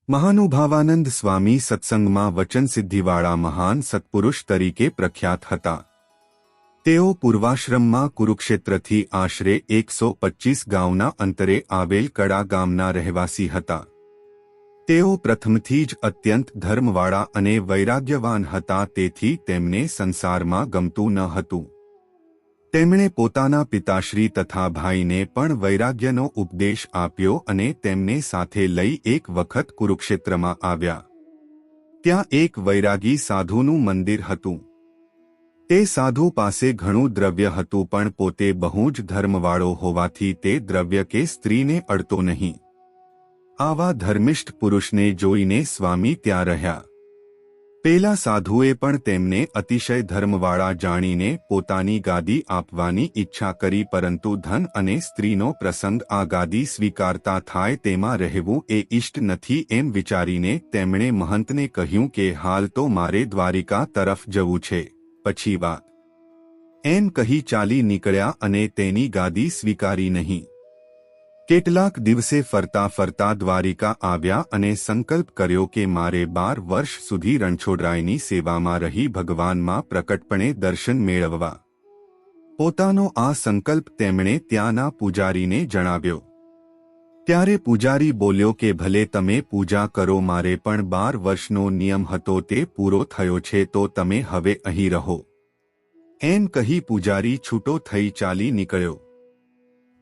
મહાનુભાવાનંદ સ્વામી સત્સંગમાં વચનસિદ્ધિવાળા મહાન સત્પુરુષ તરીકે પ્રખ્યાત હતા. તેઓ પૂર્વાશ્રમમાં કુરુક્ષેત્રથી આશરે 125 ગાંવના અંતરે આવેલ કડા ગામના રહેવાસી હતા. તેઓ પ્રથમથી જ અત્યંત ધર્મવાળા અને વૈરાગ્યવાન હતા, તેથી તેમને સંસારમાં ગમતું ન હતું. તેમણે પોતાના પિતાશ્રી તથા ભાઈને પણ વૈરાગ્યનો ઉપદેશ આપ્યો અને તેમને સાથે લઈ એક વખત કુરુક્ષેત્રમાં આવ્યા. ત્યાં એક વૈરાગી સાધુનું મંદિર હતું. તે સાધુ પાસે ઘણું દ્રવ્ય હતું, પણ પોતે બહુ જ ધર્મવાળો હોવાથી તે દ્રવ્ય કે સ્ત્રીને અડતો નહીં. આવા ધર્મિષ્ઠ પુરુષને જોઈને સ્વામી ત્યાં રહ્યા. પેલા સાધુએ પણ તેમને અતિશય ધર્મવાળા જાણીને પોતાની ગાદી આપવાની ઈચ્છા કરી, પરંતુ ધન અને સ્ત્રીનો પ્રસંગ આ ગાદી સ્વીકારતા થાય તેમાં રહેવું એ ઇષ્ટ નથી એમ વિચારીને તેમણે મહંતને કહ્યું કે હાલ તો મારે દ્વારિકા તરફ જવું છે, પછી વાત એમ કહી ચાલી નીકળ્યા અને તેની ગાદી સ્વીકારી નહીં. કેટલાક દિવસે ફરતા ફરતા દ્વારિકા આવ્યા અને સંકલ્પ કર્યો કે મારે 12 વર્ષ સુધી રણછોડરાયની સેવામાં રહી ભગવાનમાં પ્રકટપણે દર્શન મેળવવા. પોતાનો આ સંકલ્પ તેમણે ત્યાંના પૂજારીને જણાવ્યો. ત્યારે પૂજારી બોલ્યો કે ભલે તમે પૂજા કરો, મારે પણ 12 વર્ષનો નિયમ હતો તે પૂરો થયો છે, તો તમે હવે અહીં રહો. એમ કહી પૂજારી છૂટો થઈ ચાલી નીકળ્યો.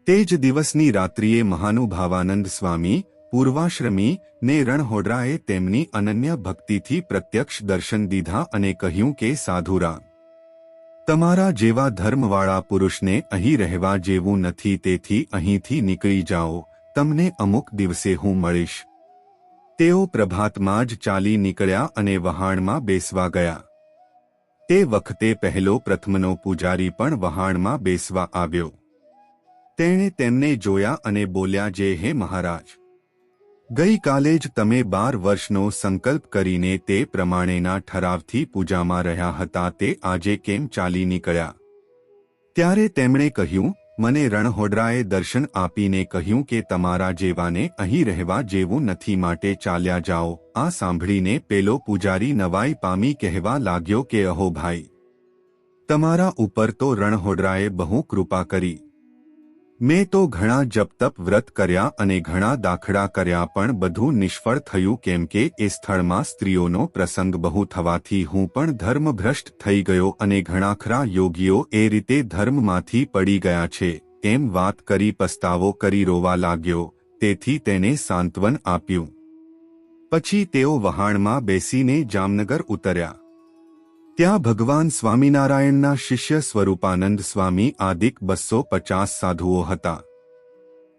તે જ દિવસની રાત્રિએ મહાનુભાવાનંદ સ્વામી પૂર્વાશ્રમી ને રણછોડરાયે તેમની અનન્ય ભક્તિથી પ્રત્યક્ષ દર્શન દીધા અને કહ્યું કે સાધુરામ, તમારા જેવા ધર્મવાળા પુરુષને અહીં રહેવા જેવું નથી, તેથી અહીંથી નીકળી જાઓ, તમને અમુક દિવસે હું મળીશ. તેઓ પ્રભાતમાં જ ચાલી નીકળ્યા અને વહાણમાં બેસવા ગયા. તે વખતે પહેલો પ્રથમનો પૂજારી પણ વહાણમાં બેસવા આવ્યો. તેણે તેમને જોયા અને બોલ્યા, જે હે મહારાજ, ગઈકાલે જ તમે 12 વર્ષનો સંકલ્પ કરીને તે પ્રમાણેના ઠરાવથી પૂજામાં રહ્યા હતા, તે આજે કેમ ચાલી નીકળ્યા? ત્યારે તેમણે કહ્યું, મને રણછોડરાયે દર્શન આપીને કહ્યું કે તમારા જેવાને અહીં રહેવા જેવું નથી, માટે ચાલ્યા જાઓ. આ સાંભળીને પેલો પૂજારી નવાઈ પામી કહેવા લાગ્યો કે અહો ભાઈ, તમારા ઉપર તો રણછોડરાયે બહુ કૃપા કરી. મેં તો ઘણા જપ તપ વ્રત કર્યા અને ઘણા દાખલા કર્યા, પણ બધું નિષ્ફળ થયું, કેમ કે એ સ્થળમાં સ્ત્રીઓનો પ્રસંગ બહુ થવાથી હું પણ ધર્મભ્રષ્ટ થઈ ગયો અને ઘણા ખરા યોગીઓ એ રીતે ધર્મમાંથી પડી ગયા છે. એમ વાત કરી પસ્તાવો કરી રોવા લાગ્યો. તેથી તેને સાંત્વન આપ્યું. પછી તેઓ વહાણમાં બેસીને જામનગર ઉતર્યા. ત્યાં ભગવાન સ્વામિનારાયણના શિષ્ય સ્વરૂપાનંદ સ્વામી આદિક 250 સાધુઓ હતા.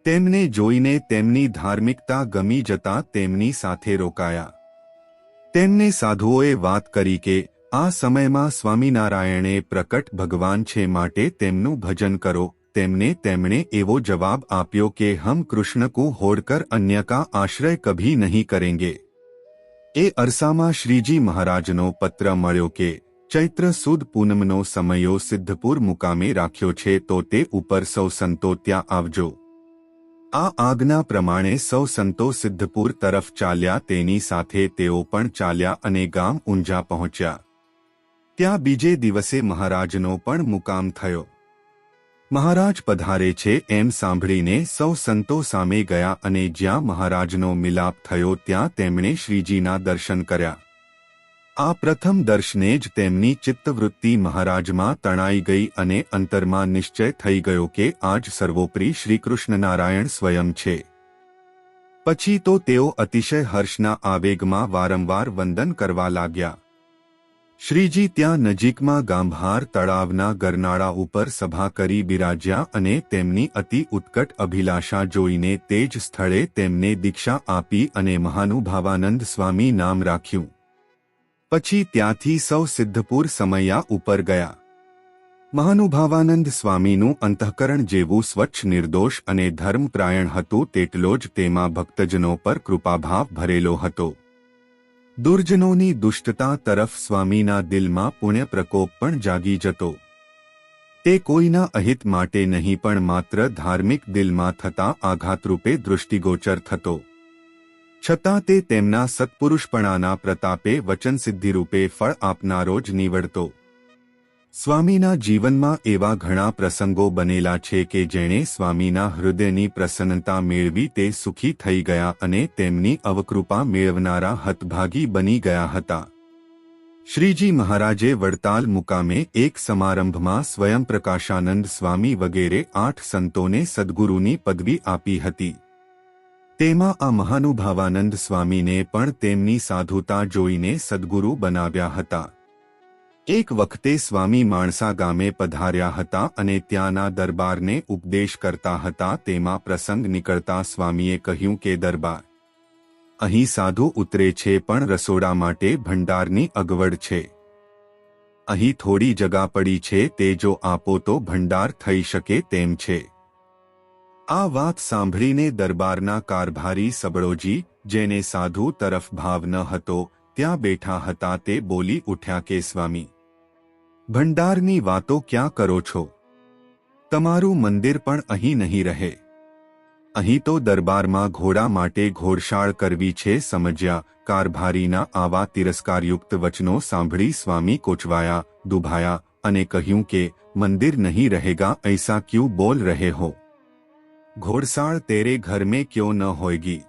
તેમને જોઈને તેમની ધાર્મિકતા ગમી જતા તેમની સાથે રોકાયા. તેમને સાધુઓએ વાત કરી કે આ સમયમાં સ્વામિનારાયણે પ્રકટ ભગવાન છે, માટે તેમનું ભજન કરો. તેમણે એવો જવાબ આપ્યો કે હમ કૃષ્ણ કો હોડકર અન્ય કા આશ્રય કભી નહીં કરેંગે. એ અરસામાં શ્રીજી મહારાજનો પત્ર મળ્યો કે ચૈત્ર સુદ પૂનમનો સમયો સિદ્ધપુર મુકામે રાખ્યો છે, તો તે ઉપર સૌ સંતો ત્યાં આવજો. આ આજ્ઞા પ્રમાણે સૌ સંતો સિદ્ધપુર તરફ ચાલ્યા. તેની સાથે તેઓ પણ ચાલ્યા અને ગામ ઊંઝા પહોંચ્યા. ત્યાં બીજે દિવસે મહારાજનો પણ મુકામ થયો. મહારાજ પધારે છે એમ સાંભળીને સૌ સંતો સામે ગયા અને જ્યાં મહારાજનો મિલાપ થયો ત્યાં તેમણે શ્રીજીના દર્શન કર્યા. આ પ્રથમ દર્શને જ તેમની ચિત્તવૃત્તિ મહારાજમાં તણાઈ ગઈ અને અંતરમાં નિશ્ચય થઈ ગયો કે આજ સર્વોપરી શ્રીકૃષ્ણનારાયણ સ્વયં છે. પછી તો તેઓ અતિશય હર્ષના આવેગમાં વારંવાર વંદન કરવા લાગ્યા. શ્રીજી ત્યાં નજીકમાં ગાંભાર તળાવના ગરનાળા ઉપર સભા કરી બિરાજ્યા અને તેમની અતિ ઉત્કટ અભિલાષા જોઈને તે જ સ્થળે તેમને દીક્ષા આપી અને મહાનુભાવાનંદ સ્વામી નામ રાખ્યું. પછી ત્યાંથી સૌ સિદ્ધપુર સમૈયા ઉપર ગયા. મહાનુભાવાનંદ સ્વામીનું અંતઃકરણ જેવું સ્વચ્છ, નિર્દોષ અને ધર્મપ્રાયણ હતું, તેટલો જ તેમાં ભક્તજનો પર કૃપાભાવ ભરેલો હતો. દુર્જનોની દુષ્ટતા તરફ સ્વામીના દિલમાં પુણ્ય પ્રકોપ પણ જાગી જતો. તે કોઈના અહિત માટે નહીં, પણ માત્ર ધાર્મિક દિલમાં થતા આઘાતરૂપે દૃષ્ટિગોચર થતો. છતાં તે તેમના સત્પુરુષપણાના પ્રતાપે વચનસિદ્ધિરૂપે ફળ આપનારો જ નીવડતો. સ્વામીના જીવનમાં એવા ઘણા પ્રસંગો બનેલા છે કે જેણે સ્વામીના હૃદયની પ્રસન્નતા મેળવી તે સુખી થઈ ગયા અને તેમની અવકૃપા મેળવનારા હતભાગી બની ગયા હતા. શ્રીજી મહારાજે વડતાલ મુકામે એક સમારંભમાં સ્વયં પ્રકાશાનંદ સ્વામી વગેરે 8 સંતોને સદ્ગુરુની પદવી આપી હતી. તેમાં આ મહાનુભાવાનંદ સ્વામીને પણ તેમની સાધુતા જોઈને સદ્ગુરુ બનાવ્યા હતા. એક વખતે સ્વામી માણસા ગામે પધાર્યા હતા અને ત્યાંના દરબારને ઉપદેશ કરતા હતા. તેમાં પ્રસંગ નીકળતા સ્વામીએ કહ્યું કે દરબાર, અહીં સાધુ ઉતરે છે પણ રસોડા માટે ભંડારની અગવડ છે. અહીં થોડી જગા પડી છે, તે જો આપો તો ભંડાર થઈ શકે તેમ છે. આ વાત સાંભળીને દરબારના કારભારી સબળોજી, જેને સાધુ તરફ ભાવ ન હતો, ત્યાં બેઠા હતા, તે બોલી ઉઠ્યા કે સ્વામી, ભંડારની વાતો ક્યાં કરો છો? તમારું મંદિર પણ અહીં નહીં રહે. અહીં તો દરબારમાં ઘોડા માટે ઘોડશાળ કરવી છે. સમજ્યા? કારભારીના આવા તિરસ્કારયુક્ત વચનો સાંભળી સ્વામી કોચવાયા, દુભાયા અને કહ્યું કે મંદિર નહીં રહેગા ऐसा क्यों बोल रहे हो? ઘોડશાળ તેરે ઘર में क्यों न होएगी?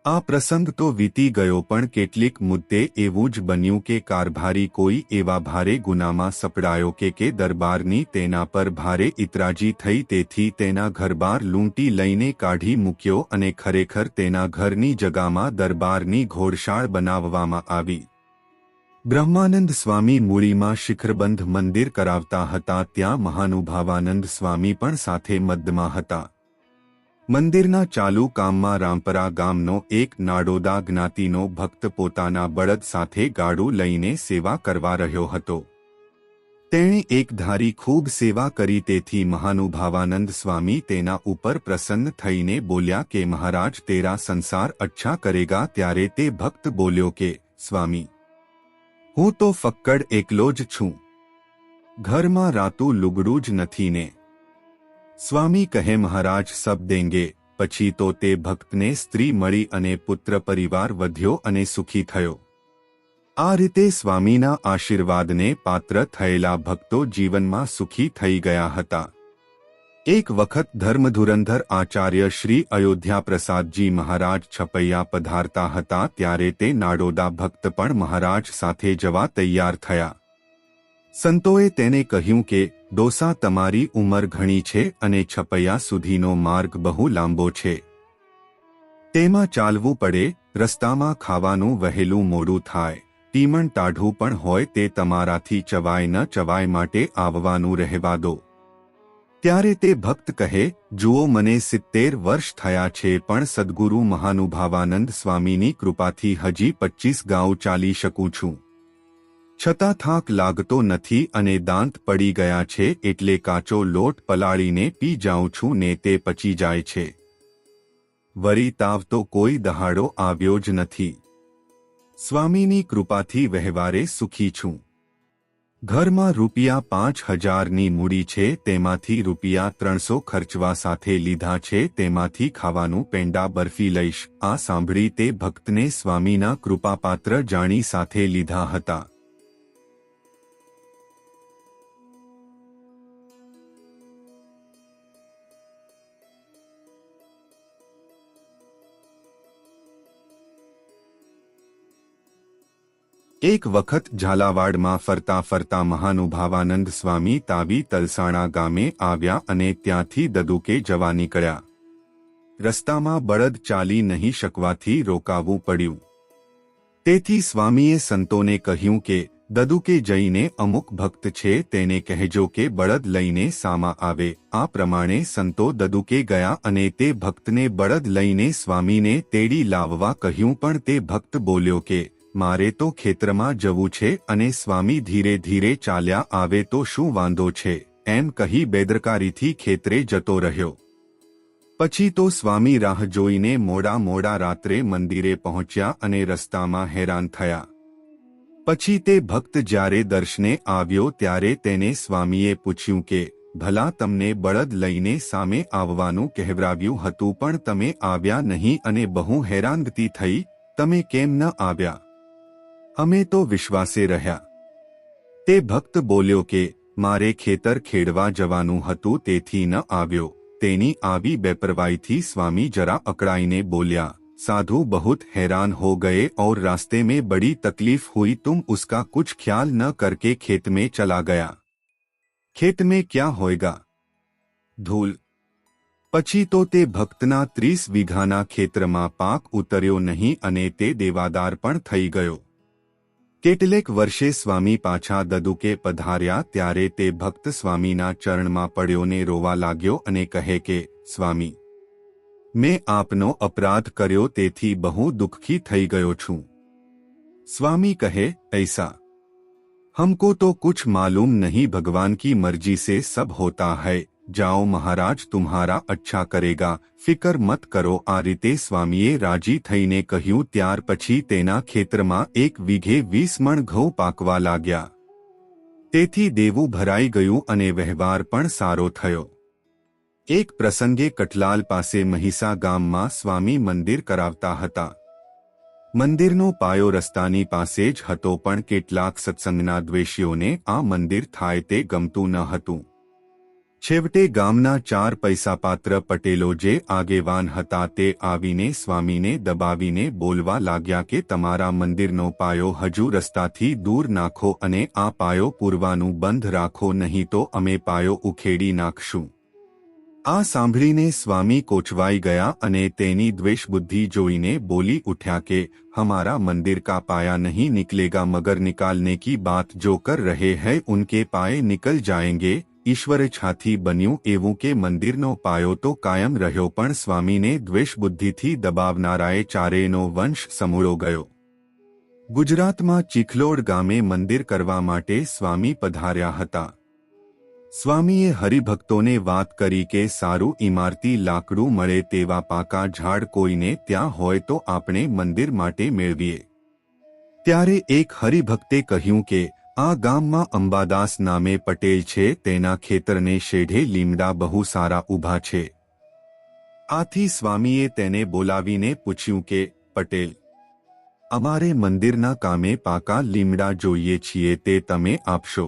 આ પ્રસંગ તો વીતી ગયો, પણ કેટલીક મુદ્દે એવું જ બન્યું કે કારભારી કોઈ એવા ભારે ગુનામાં સપડાયો કે દરબારની તેના પર ભારે ઇતરાજી થઈ. તેથી તેના ઘરબાર લૂંટી લઈને કાઢી મૂક્યો અને ખરેખર તેના ઘરની જગામાં દરબારની ઘોડશાળ બનાવવામાં આવી. બ્રહ્માનંદ સ્વામી મૂળીમાં શિખરબંધ મંદિર કરાવતા હતા. ત્યાં મહાનુભાવાનંદ સ્વામી પણ સાથે મદ્દમાં હતા. મંદિરના ચાલુ કામમાં રામપરા ગામનો એક નાડોદા જ્ઞાતિનો ભક્ત પોતાના બળદ સાથે ગાડું લઈને સેવા કરવા રહ્યો હતો. તેણે એક ધારી ખૂબ સેવા કરી. તેથી મહાનુભાવાનંદ સ્વામી તેના ઉપર પ્રસન્ન થઈને બોલ્યા કે મહારાજ, તેરા સંસાર અચ્છા કરેગા. ત્યારે તે ભક્ત બોલ્યો કે સ્વામી, હું તો ફક્કડ એકલો જ છું, ઘરમાં રાતું લુગડું જ નથી ને. સ્વામી કહે મહારાજ સબ દેંગે. પછી તો તે ભક્તને સ્ત્રી મળી અને પુત્ર પરિવાર વધ્યો અને સુખી થયો. આ રીતે સ્વામીના આશીર્વાદને પાત્ર થયેલા ભક્તો જીવનમાં સુખી થઈ ગયા હતા. એક વખત ધર્મધુરંધર આચાર્ય શ્રી અયોધ્યા પ્રસાદજી મહારાજ છપૈયા પધારતા હતા. ત્યારે તે નાડોદા ભક્ત પણ મહારાજ સાથે જવા તૈયાર થયા. સંતોએ તેને કહ્યું કે ડોસા, તમારી ઉંમર ઘણી છે અને છપૈયા સુધીનો માર્ગ બહુ લાંબો છે. તેમાં ચાલવું પડે, રસ્તામાં ખાવાનું વહેલું મોડું થાય, ટીમણ ટાઢું પણ હોય, તે તમારાથી ચવાય ન ચવાય, માટે આવવાનું રહેવા દો. ત્યારે તે ભક્ત કહે, જુઓ, મને 70 વર્ષ થયા છે, પણ સદ્ગુરુ મહાનુભાવાનંદ સ્વામીની કૃપાથી હજી 25 ગાઉ ચાલી શકું છું. છતાં થાક લાગતો નથી અને દાંત પડી ગયા છે, એટલે કાચો લોટ પલાળીને પી જાઉં છું ને તે પચી જાય છે. વળી તાવ તો કોઈ દહાડો આવ્યો જ નથી. સ્વામીની કૃપાથી વહેવારે સુખી છું. ઘરમાં રૂપિયા 5000ની મૂડી છે, તેમાંથી રૂપિયા 300 ખર્ચવા સાથે લીધા છે. તેમાંથી ખાવાનું પેંડા બરફી લઈશ. આ સાંભળી તે ભક્તને સ્વામીના કૃપાપાત્ર જાણી સાથે લીધા હતા. એક વખત ઝાલાવાડમાં ફરતા ફરતા મહાનુભાવાનંદ સ્વામી તાવી તલસાણા ગામે આવ્યા અને ત્યાંથી દદુકે જવા નીકળ્યા. રસ્તામાં બળદ ચાલી નહીં શકવાથી રોકાવું પડ્યું. તેથી સ્વામીએ સંતોને કહ્યું કે દદુકે જઈને અમુક ભક્ત છે તેને કહેજો કે બળદ લઈને સામા આવે. આ પ્રમાણે સંતો દદુકે ગયા અને તે ભક્તને બળદ લઈને સ્વામીને તેડી લાવવા કહ્યું. પણ તે ભક્ત બોલ્યો કે મારે તો ખેતરમાં જવું છે અને સ્વામી ધીરે ધીરે ચાલ્યા આવે તો શું વાંધો છે, એમ કહી બેદરકારીથી ખેતરે જતો રહ્યો. પછી તો સ્વામી રાહ જોઈને મોડા રાત્રે મંદિરે પહોંચ્યા અને રસ્તામાં હેરાન થયા. પછી તે ભક્ત જ્યારે દર્શને આવ્યો ત્યારે તેને સ્વામીએ પૂછ્યું કે ભલા તમને બળદ લઈને સામે આવવાનું કહેવરાવ્યું હતું પણ તમે આવ્યા નહીં અને બહુ હેરાનગતિ થઈ, તમે કેમ ન આવ્યા? અમે તો વિશ્વાસે રહ્યા. તે ભક્ત બોલ્યો કે મારે ખેતર ખેડવા જવાનું હતું તેથી ન આવ્યો. તેની આવી બેપરવાહીથી સ્વામી જરા અકળાઈને બોલ્યા, साधु बहुत हैरान हो गए और रास्ते में बड़ी तकलीफ हुई, तुम उसका कुछ ख्याल न करके खेत में चला गया. खेत में क्या होएगा? धूल. પછી તો તે ભક્તના 30 વીઘાના ખેતરમાં પાક ઉતર્યો નહીં અને તે દેવાદાર પણ થઈ ગયો. કેટલેક વર્ષે સ્વામી પાછા દદુકે પધાર્યા ત્યારે તે ભક્ત સ્વામીના ચરણમાં પડ્યોને રોવા લાગ્યો અને કહે કે સ્વામી, મેં આપનો અપરાધ કર્યો તેથી બહુ દુઃખી થઈ ગયો છું. સ્વામી કહે, ऐसा हमको तो कुछ मालूम नहीं, भगवान की मर्जी से सब होता है. जाओ महाराज तुम्हारा अच्छा करेगा, फिकर मत करो. આ રીતે સ્વામીએ રાજી થઈને કહ્યું. ત્યાર પછી તેના ખેતરમાં 1 વીઘે 20 મણ ઘઉં પાકવા લાગ્યા. તેથી દેવું ભરાઈ ગયું અને વ્યવહાર પણ સારો થયો. એક પ્રસંગે કઠલાલ પાસે મહિસા ગામમાં સ્વામી મંદિર કરાવતા હતા. મંદિરનો પાયો રસ્તાની પાસે જ હતો પણ કેટલાક સત્સંગના દ્વેષીઓને આ મંદિર થાય તે ગમતું ન હતું. છેવટે ગામના 4 પૈસાપાત્ર પટેલો જે આગેવાન હતા તે આવીને સ્વામીને દબાવીને બોલવા લાગ્યા કે તમારા મંદિરનો પાયો હજુ રસ્તાથી દૂર નાખો અને આ પાયો પૂરવાનું બંધ રાખો, નહીં તો અમે પાયો ઉખેડી નાખશું. આ સાંભળીને સ્વામી કોચવાઈ ગયા અને તેની દ્વેષબુદ્ધિ જોઈને બોલી ઉઠ્યા કે હમારા મંદિર કા પાયા નહીં નિકલેગા, મगर निकालने की बात जो कर रहे हैं उनके पाए निकल जाएंगे. ઈશ્વરેચ્છાથી બન્યું એવું કે મંદિરનો પાયો તો કાયમ રહ્યો પણ સ્વામીને દ્વેષબુદ્ધિથી દબાવનારાએ ચારેયનો વંશ સમૂળો ગયો. ગુજરાતમાં ચીખલોડ ગામે મંદિર કરવા માટે સ્વામી પધાર્યા હતા. સ્વામીએ હરિભક્તોને વાત કરી કે સારું ઇમારતી લાકડું મળે તેવા પાકા ઝાડ કોઈને ત્યાં હોય તો આપણે મંદિર માટે મેળવીએ. ત્યારે એક હરિભક્તે કહ્યું કે આ ગામમાં અંબાદાસ નામે પટેલ છે, તેના ખેતરને શેઢે લીમડા બહુ સારા ઊભા છે. આથી સ્વામીએ તેને બોલાવીને પૂછ્યું કે પટેલ, અમારે મંદિરના કામે પાકા લીમડા જોઈએ છીએ, તે તમે આપશો?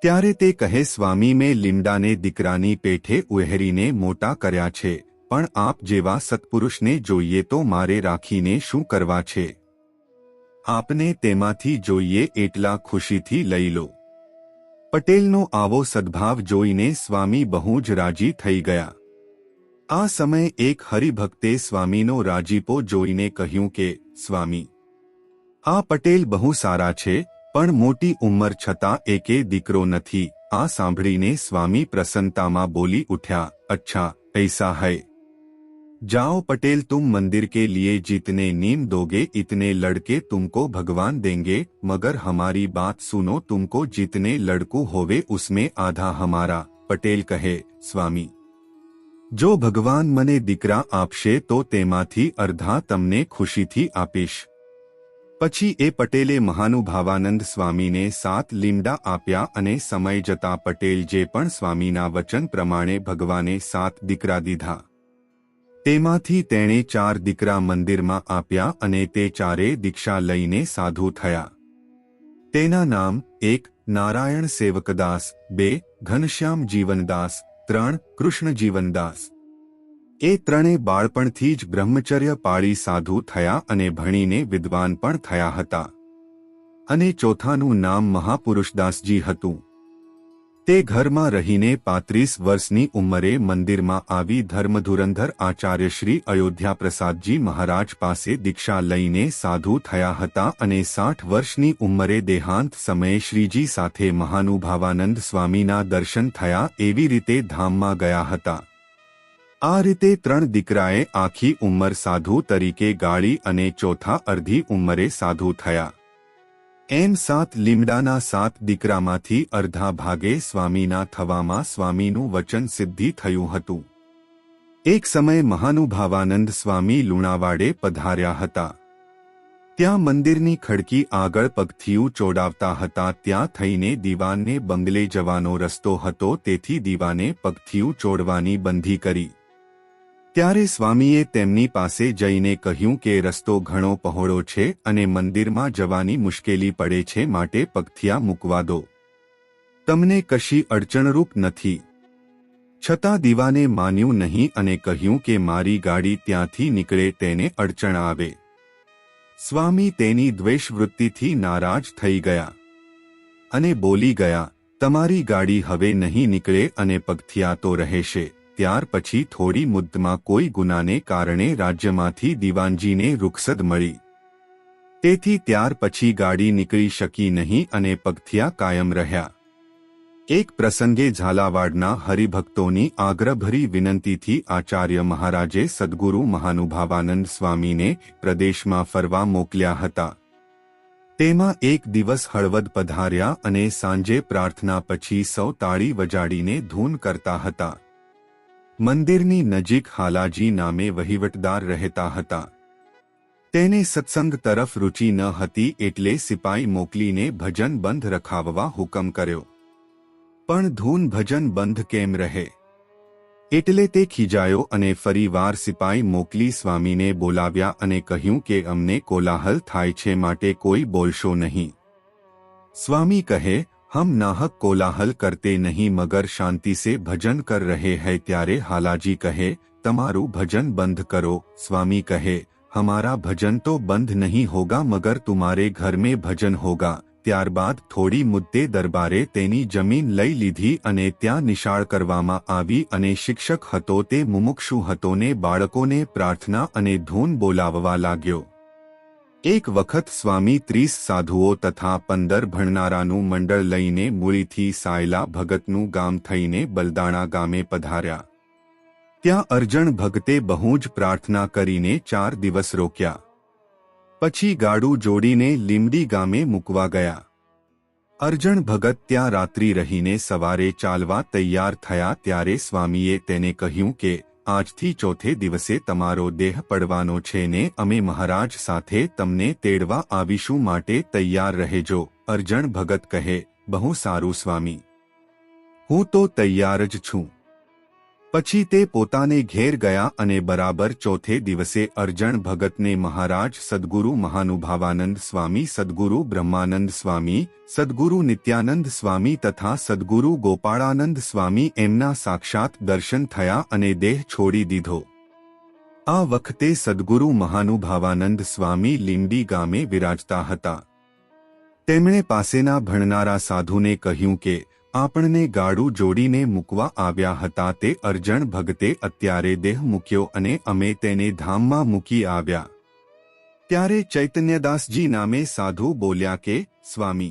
ત્યારે તે કહે, સ્વામી, મેં લીમડાને દીકરાની પેઠે ઉહેરીને મોટા કર્યા છે, પણ આપ જેવા સત્પુરુષને જોઈએ તો મારે રાખીને શું કરવા છે? આપને તેમાંથી જોઈએ એટલા ખુશીથી લઈ લો. પટેલનો આવો સદ્ભાવ જોઈને સ્વામી બહુ જ રાજી થઈ ગયા. આ સમયે એક હરિભક્તે સ્વામીનો રાજીપો જોઈને કહ્યું કે સ્વામી, આ પટેલ બહુ સારા છે પણ મોટી ઉંમર છતાં એકે દીકરો નથી. આ સાંભળીને સ્વામી પ્રસન્નતામાં બોલી ઉઠ્યા, અચ્છા ऐसा है, जाओ पटेल, तुम मंदिर के लिए जितने नीम दोगे इतने लड़के तुमको भगवान देंगे, मगर हमारी बात सुनो, तुमको जितने लड़कू होवे उसमें आधा हमारा. पटेल कहे, स्वामी, जो भगवान मने दीकरा आपशे तो तेमाथी अर्धा तमने खुशीथी आपीश. પછી એ પટેલે મહાનુભાવાનંદ સ્વામીને 7 લીમડા આપ્યા અને સમય જતા પટેલ જે પણ સ્વામીના વચન પ્રમાણે ભગવાને 7 દીકરા દીધા. તેમાંથી તેણે 4 દીકરા મંદિરમાં આપ્યા અને તે ચારેય દીક્ષા લઈને સાધુ થયા. તેના નામ 1 નારાયણ સેવકદાસ, 2 ઘનશ્યામ જીવનદાસ, 3 કૃષ્ણ જીવનદાસ. એ ત્રણે બાળપણથી જ બ્રહ્મચર્ય પાળી સાધુ થયા અને ભણીને વિદ્વાન પણ થયા હતા. અને ચોથાનું નામ મહાપુરુષદાસજી હતું. તે ઘરમાં રહીને 35 વર્ષની ઉંમરે મંદિરમાં આવી ધર્મધુરંધર આચાર્ય શ્રી અયોધ્યા પ્રસાદજી મહારાજ પાસે દીક્ષા લઈને સાધુ થયા હતા અને 60 વર્ષની ઉંમરે દેહાંત સમયે શ્રીજી સાથે મહાનુભાવાનંદ સ્વામીના દર્શન થયા એવી રીતે ધામમાં ગયા હતા. આ રીતે 3 દીકરાએ આખી ઉંમર સાધુ તરીકે ગાળી અને ચોથા અડધી ઉંમરે સાધુ થયા. એમ 7 લીમડાના 7 દીકરામાંથી અર્ધા ભાગે સ્વામીના થવામાં સ્વામીનું વચન સિદ્ધિ થયું હતું. એક સમયે મહાનુભાવાનંદ સ્વામી લુણાવાડે પધાર્યા હતા. ત્યાં મંદિરની ખડકી આગળ પગથિયું ચોડાવતા હતા ત્યાં થઈને દીવાનને બંગલે જવાનો રસ્તો હતો તેથી દીવાને પગથિયું ચોડવાની બંધી કરી। ત્યારે સ્વામીએ તેમની પાસે જઈને કહ્યું કે રસ્તો ઘણો પહોળો છે અને મંદિરમાં જવાની મુશ્કેલી પડે છે માટે પગથિયા મૂકવા દો, તમને કશી અડચણરૂપ નથી। છતાં દીવાને માન્યું નહીં અને કહ્યું કે મારી ગાડી ત્યાંથી નીકળે તેને અડચણ આવે। સ્વામી તેની દ્વેષવૃત્તિથી નારાજ થઈ ગયા અને બોલી ગયા, તમારી ગાડી હવે નહીં નીકળે અને પગથિયા તો રહેશે। ત્યાર પછી થોડી મુદ્દતમાં કોઈ ગુનાને કારણે રાજ્યમાંથી દીવાનજીને રૂખસદ મળી, તેથી ત્યાર પછી ગાડી નીકળી શકી નહીં અને પગથિયા કાયમ રહ્યા। એક પ્રસંગે ઝાલાવાડના હરિભક્તોની આગ્રહભરી વિનંતીથી આચાર્ય મહારાજે સદ્ગુરુ મહાનુભાવાનંદ સ્વામીને પ્રદેશમાં ફરવા મોકલ્યા હતા। તેમાં એક દિવસ હળવદ પધાર્યા અને સાંજે પ્રાર્થના પછી સૌ તાળી વજાડીને ધૂન કરતા હતા। મંદિરની નજીક હાલાજી નામે વહીવટદાર રહેતા હતા। તેને સત્સંગ તરફ રુચિ ન હતી એટલે સિપાઈ મોકલીને ભજન બંધ રખાવવા હુકમ કર્યો, પણ ધૂન ભજન બંધ કેમ રહે? એટલે તે ખીજાયો અને ફરીવાર સિપાઈ મોકલી સ્વામીને બોલાવ્યા અને કહ્યું કે અમને કોલાહલ થાય છે માટે કોઈ બોલશો નહીં। સ્વામી કહે, હમ નાહક કોલાહલ કરતે નહીં મગર શાંતિ સે ભજન કર રહે હૈ। ત્યારે હાલાજી કહે, તમારું ભજન બંધ કરો। સ્વામી કહે, हमारा भजन तो बंद नहीं होगा मगर तुम्हारे घर में भजन होगा। ત્યારબાદ થોડી મુદ્દે દરબારે તેની જમીન લઈ લીધી અને ત્યાં નિશાળ કરવામાં આવી અને શિક્ષક હતો તે મુમુક્ષુ હતો ને બાળકોને પ્રાર્થના અને ધૂન બોલાવવા લાગ્યો। એક વખત સ્વામી 30 સાધુઓ તથા 15 ભણનારાનું મંડળ લઈને મૂળીથી સાયલા ભગતનું ગામ થઈને બલદાણા ગામે પધાર્યા। ત્યાં અરજણ ભગતે બહુ જ પ્રાર્થના કરીને 4 દિવસ રોક્યા। પછી ગાડું જોડીને લીમડી ગામે મૂકવા ગયા। અરજણ ભગત ત્યાં રાત્રિ રહીને સવારે ચાલવા તૈયાર થયા ત્યારે સ્વામીએ તેને કહ્યું કે આજથી ચોથે દિવસે તમારો દેહ પડવાનો છે ને અમે મહારાજ સાથે તમને તેડવા આવીશું માટે તૈયાર રહેજો। અરજણ ભગત કહે, બહુ સારું સ્વામી, હું તો તૈયાર જ છું। પછી તે પોતાને ઘેર ગયા અને બરાબર ચોથે દિવસે અરજણ ભગતને મહારાજ સદ્ગુરુ મહાનુભાવાનંદ સ્વામી, સદ્ગુરુ બ્રહ્માનંદ સ્વામી, સદ્ગુરુ નિત્યાનંદ સ્વામી તથા સદ્ગુરુ ગોપાળાનંદ સ્વામી એમના સાક્ષાત દર્શન થયા અને દેહ છોડી દીધો। આ વખતે સદ્ગુરુ મહાનુભાવાનંદ સ્વામી લીમડી ગામે વિરાજતા હતા। તેમણે પાસેના ભણનારા સાધુને કહ્યું કે આપણને ગાડું જોડીને મૂકવા આવ્યા હતા તે અરજણ ભગતે અત્યારે દેહ મૂક્યો અને અમે તેને ધામમાં મૂકી આવ્યા। ત્યારે ચૈતન્યદાસજી નામે સાધુ બોલ્યા કે સ્વામી,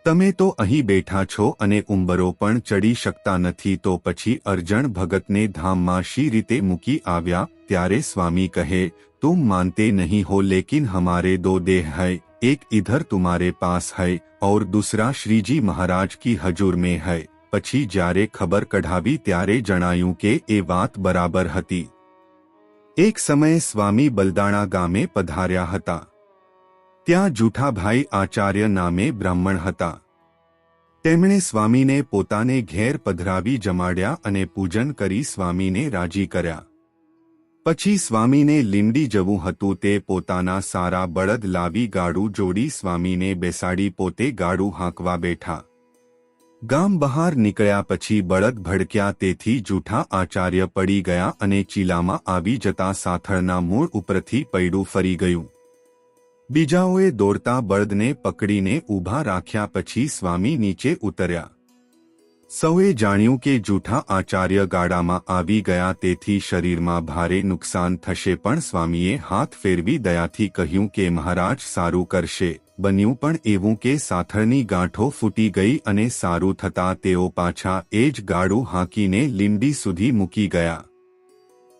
તમે તો અહીં બેઠા છો અને ઉંબરો પણ ચડી શકતા નથી તો પછી અરજણ ભગતને ધામમાં શી રીતે મૂકી આવ્યા? ત્યારે સ્વામી કહે, तुम मानते नहीं हो लेकिन हमारे दो देह है, एक इधर तुम्हारे पास है और दूसरा श्री जी महाराज की हजूर में है। પછી જ્યારે ખબર કઢાવી ત્યારે જણાયું કે એ વાત બરાબર હતી। એક સમયે સ્વામી બલદાણા ગામે પધાર્યા હતા। ત્યાં જૂઠાભાઈ આચાર્ય નામે બ્રાહ્મણ હતા। તેમણે સ્વામીને પોતાને ઘેર પધરાવી જમાડ્યા અને પૂજન કરી સ્વામીને રાજી કર્યા। પછી સ્વામીને લીમડી જવું હતું તે પોતાના સારા બળદ લાવી ગાડું જોડી સ્વામીને બેસાડી પોતે ગાડું હાંકવા બેઠા। ગામ બહાર નીકળ્યા પછી બળદ ભડક્યા તેથી જૂઠા આચાર્ય પડી ગયા અને ચીલામાં આવી જતા સાથળના મૂળ ઉપરથી પૈડું ફરી ગયું। બીજાઓએ દોડતા બળદને પકડીને ઊભા રાખ્યા પછી સ્વામી નીચે ઉતર્યા। સૌએ જાણ્યું કે જૂઠા આચાર્ય ગાડામાં આવી ગયા તેથી શરીરમાં ભારે નુકસાન થશે પણ સ્વામીએ હાથ ફેરવી દયાથી કહ્યું કે મહારાજ સારું કરશે। બન્યું પણ એવું કે સાથળની ગાંઠો ફૂટી ગઈ અને સારું થતાં તેઓ પાછા એ જ ગાડું હાંકીને લીમડી સુધી મૂકી ગયા।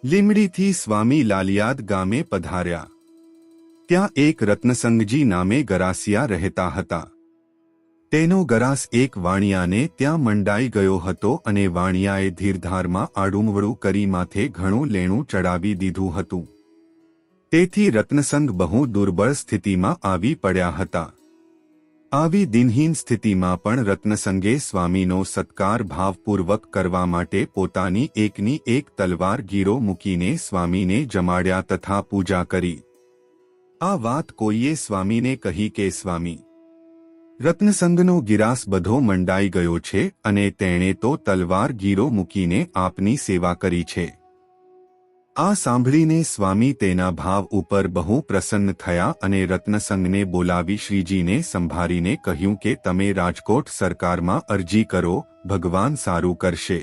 લીમડીથી સ્વામી લાલિયાદ ગામે પધાર્યા। ત્યાં એક રત્નસંગજી નામે ગરાસિયા રહેતા હતા। તેનો ગરાસ એક વાણિયાને ત્યાં મંડાઈ ગયો હતો અને વાણિયાએ ધીરધારમાં આડુમવડું કરી માથે ઘણું લેણું ચડાવી દીધું હતું। તેથી રત્નસંગ બહુ દુર્બળ સ્થિતિમાં આવી પડ્યા હતા. આવી દિનહીન સ્થિતિમાં પણ રત્નસંગે સ્વામીનો સત્કાર ભાવપૂર્વક કરવા માટે પોતાની એકની એક તલવાર ગીરો મૂકીને સ્વામીને જમાડ્યા તથા પૂજા કરી. આ વાત કોઈએ સ્વામીને કહી કે સ્વામી, રત્નસંગનો ગિરાસ બધો મંડાઈ ગયો છે અને તેણે તો તલવાર ગીરો મૂકીને આપની સેવા કરી છે. આ સાંભળીને સ્વામી તેના ભાવ ઉપર બહુ પ્રસન્ન થયા અને રત્નસંગને બોલાવી શ્રીજીને સંભાળીને કહ્યું કે તમે રાજકોટ સરકારમાં અરજી કરો, ભગવાન સારું કરશે.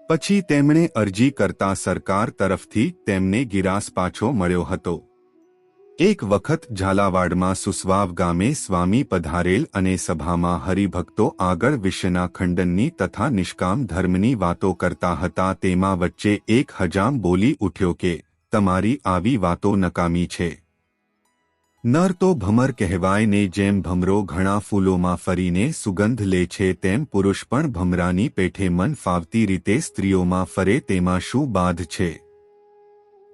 પછી તેમણે અરજી કરતા સરકાર તરફથી તેમને ગિરાસ પાછો મળ્યો હતો. એક વખત ઝાલાવાડમાં સુસવાવ ગામે સ્વામી પધારેલ અને સભામાં હરિભક્તો આગળ વિશ્વના ખંડનની તથા નિષ્કામ ધર્મની વાતો કરતા હતા. તેમાં વચ્ચે એક હજામ બોલી ઉઠ્યો કે તમારી આવી વાતો નકામી છે. નર તો ભમર કહેવાય ને જેમ ભમરો ઘણા ફૂલોમાં ફરીને સુગંધ લે છે તેમ પુરુષ પણ ભમરાની પેઠે મન ફાવતી રીતે સ્ત્રીઓમાં ફરે તેમાં શું બાધ છે.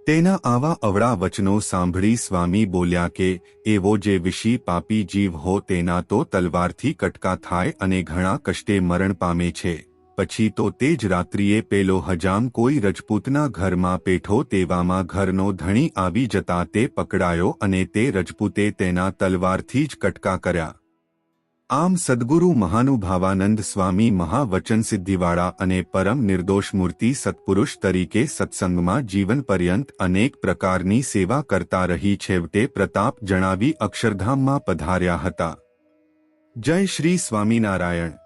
તેના આવા અવળા વચનો સાંભળી સ્વામી બોલ્યા કે એવો જે વિષી પાપી જીવ હો તેના તો તલવારથી કટકા થાય અને ઘણા કષ્ટે મરણ પામે છે. પછી તો તે જ રાત્રિએ પેલો હજામ કોઈ રજપૂતના ઘરમાં પેઠો તેવામાં ઘરનો ધણી આવી જતા તે પકડાયો અને તે રજપૂતે તેના તલવારથી જ કટકા કર્યા. આમ સદ્ગુરુ મહાનુભાવાનંદ સ્વામી મહાવચનસિદ્ધિવાળા અને પરમ નિર્દોષ મૂર્તિ સત્પુરુષ તરીકે સત્સંગમાં જીવન પર્યંત અનેક પ્રકારની સેવા કરતા રહી છેવટે પ્રતાપ જણાવી અક્ષરધામમાં પધાર્યા હતા. જય શ્રી સ્વામિનારાયણ.